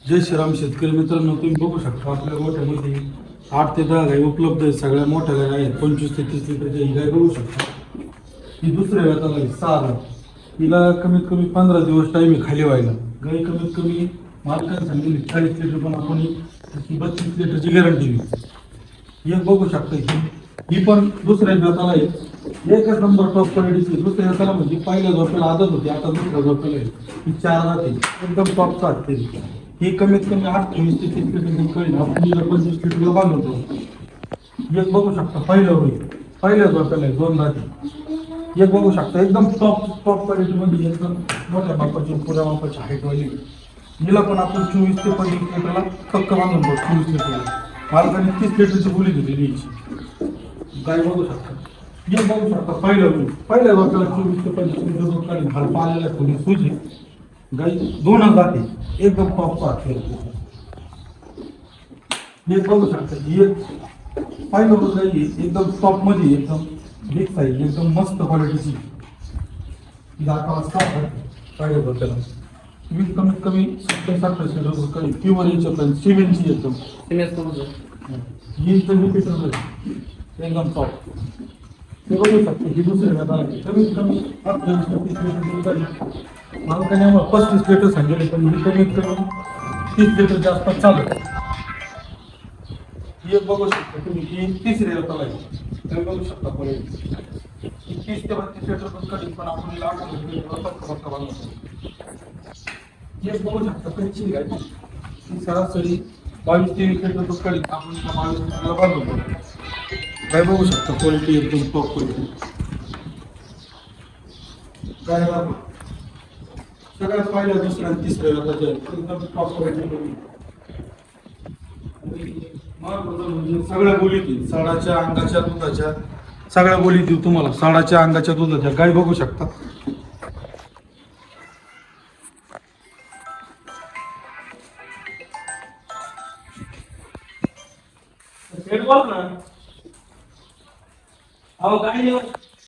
जय श्रीराम शेतकरी मित्रांनो, तुम्ही बघू शकता आपल्या गोठ्यामध्ये 8 ते 10 गाई उपलब्ध आहेत. सगळ्या मोठ्या गाई आहेत. 25 ते 30 लिटरच्या ही गाय बघू शकता. ही दुसऱ्या वेळाला गाई 6 दात. हिला कमीत कमी 15 दिवस टाइम आहे खाली व्हायला. गाई कमीत कमी मालकाने सांगितली 40 लिटर, पण आपण ही 32 लिटरची गॅरंटी देऊ. एक बघू शकता ही पण दुसऱ्या वेळाला आहे. एकच नंबर टॉप क्वालिटीची. दुसऱ्या वेळाला म्हणजे पहिल्या झोपेला आदत होती, आता दुसऱ्या झोपेला आहे. ही 4 दात आहे, एकदम टॉपचा असते. ही कमीत कमी 28 ते 30 लिटर कळी आपण 25 लिटरला बांधतो. एक बघू शकता पहिलं होईल, पहिल्या झोपेला 2 दात. एक बघू शकता एकदम टॉप क्वालिटी मध्ये, एकदम मोठ्या मापाची, पुऱ्या मापाची हाईट वाली. हिला पण आपण 24 ते 25 लिटरला पक्क बांधून बघ. 24 लिटरला मालकाने 30 लिटरची बोली दिलेली याची. गाय बघू शकता. हे बघू शकता पहिल्या झोपेला 24 ते 25 लिटर दूध काढून हाल पाल्याला थोडी सुजी. गाई 2 जाते, एकदम टॉपचा असते. हे बघू शकता. ही पहिलं गाई एकदम टॉप मध्ये, एकदम बिग साईज, एकदम मस्त क्वालिटीची. दाता वाजता पहिल्या झोपेला तुम्ही कमीत कमी 70-80 लिटर काही प्युअर याच्या पण सिमेंटची एकदम ही तर एकदम टॉप. हे बघू शकतो. ही दुसरी व्यापार कमीत कमी 28-30 लिटर. मालकाने आम्हाला 35 लिटर सांगितले, पण ही कमीत कमी 30 लिटर जास्त चालू. ही एक बघू शकता तुम्ही, ही तिसरी व्यापार आहे. तुम्ही बघू शकता पुढे 30 ते 32 लिटर दूध काढून, पण आपण हिला 8 लिटर फक्त बांधतो. हे बघू शकता त्यांची गाय ही सरासरी 22-23 लिटर दूध काढून आपण 22 लिटरला बांधतो. काय बघू शकता क्वालिटी एकदम टॉप क्वालिटी. काय सगळ्यात पहिल्या, दुसऱ्या आणि तिसऱ्या वेळाच्या एकदम टॉप क्वालिटी. म्हणजे सगळ्या बोली देईल, साडाच्या अंगाच्या दुधाच्या सगळ्या बोली देऊ तुम्हाला. साडाच्या अंगाच्या दुधाच्या गाय बघू शकता. अहो काय